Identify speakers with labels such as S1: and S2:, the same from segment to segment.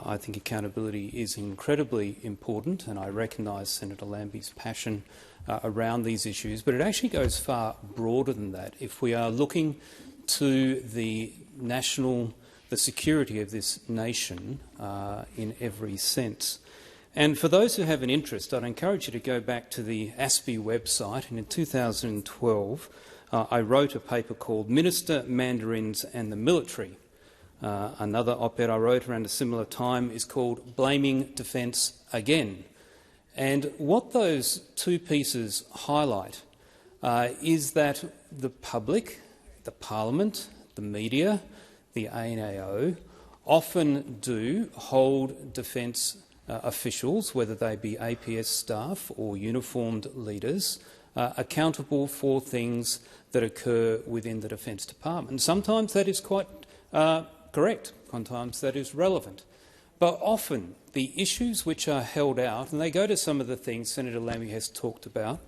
S1: I think accountability is incredibly important, and I recognise Senator Lambie's passion around these issues, but it actually goes far broader than that. If we are looking to the security of this nation in every sense. And for those who have an interest, I'd encourage you to go back to the ASPI website, and in 2012 I wrote a paper called Minister, Mandarins and the Military. Another op-ed I wrote around a similar time is called Blaming Defence Again. And what those two pieces highlight is that the public, the Parliament, the media, the ANAO often do hold defence officials, whether they be APS staff or uniformed leaders, accountable for things that occur within the Defence Department. Sometimes that is quite correct, sometimes that is relevant. But often the issues which are held out, and they go to some of the things Senator Lambie has talked about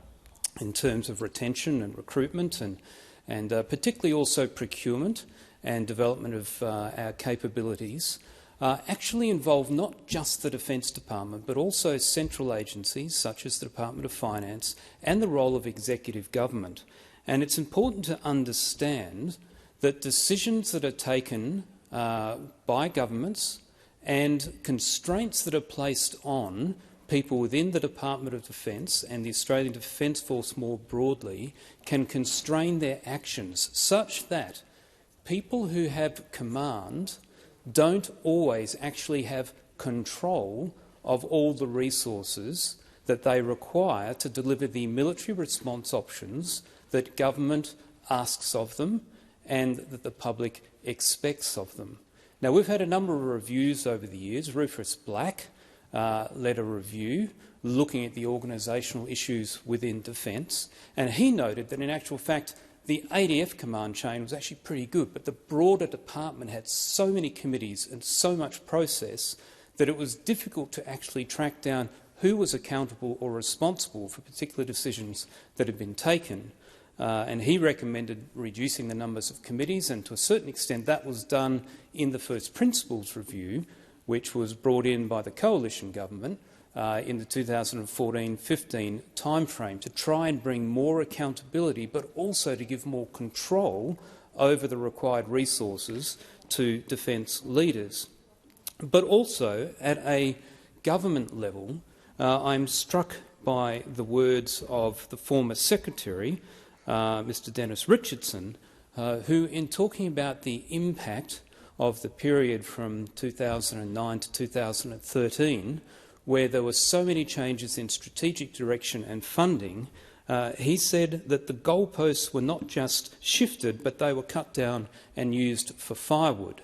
S1: in terms of retention and recruitment and particularly also procurement and development of our capabilities, actually involve not just the Defence Department but also central agencies such as the Department of Finance and the role of executive government. And it's important to understand that decisions that are taken by governments and constraints that are placed on people within the Department of Defence and the Australian Defence Force more broadly can constrain their actions such that people who have command don't always actually have control of all the resources that they require to deliver the military response options that government asks of them and that the public expects of them. Now, we've had a number of reviews over the years. Rufus Black led a review looking at the organisational issues within defence, and he noted that in actual fact the ADF command chain was actually pretty good, but the broader department had so many committees and so much process that it was difficult to actually track down who was accountable or responsible for particular decisions that had been taken. And he recommended reducing the numbers of committees, and to a certain extent that was done in the First Principles Review, which was brought in by the coalition government in the 2014-15 timeframe to try and bring more accountability but also to give more control over the required resources to defence leaders. But also at a government level, I'm struck by the words of the former Secretary, Mr Dennis Richardson, who, in talking about the impact of the period from 2009 to 2013, where there were so many changes in strategic direction and funding, he said that the goalposts were not just shifted, but they were cut down and used for firewood.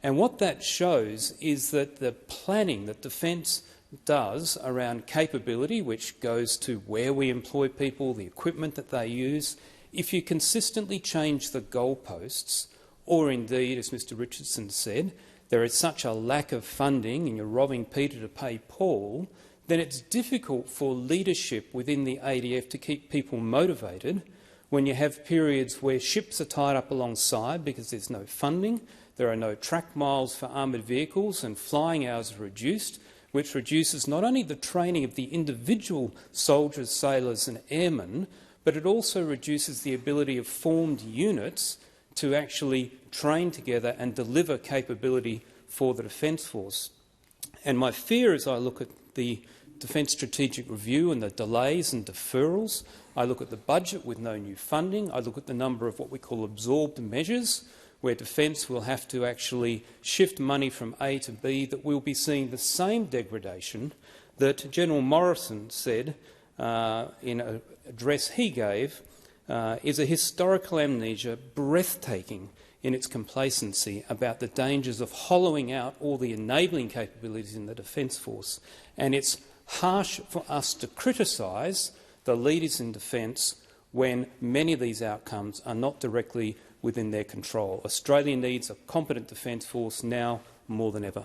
S1: And what that shows is that the planning that Defence does around capability, which goes to where we employ people, the equipment that they use, if you consistently change the goalposts, or indeed, as Mr Richardson said, there is such a lack of funding and you're robbing Peter to pay Paul, then it's difficult for leadership within the ADF to keep people motivated when you have periods where ships are tied up alongside because there's no funding, there are no track miles for armoured vehicles and flying hours are reduced, which reduces not only the training of the individual soldiers, sailors and airmen, but it also reduces the ability of formed units to actually train together and deliver capability for the Defence Force. And my fear as I look at the Defence Strategic Review and the delays and deferrals, I look at the budget with no new funding, I look at the number of what we call absorbed measures, where Defence will have to actually shift money from A to B, that we'll be seeing the same degradation that General Morrison said in an address he gave is a historical amnesia breathtaking in its complacency about the dangers of hollowing out all the enabling capabilities in the Defence Force. And it's harsh for us to criticise the leaders in defence when many of these outcomes are not directly within their control. Australia needs a competent Defence Force now more than ever.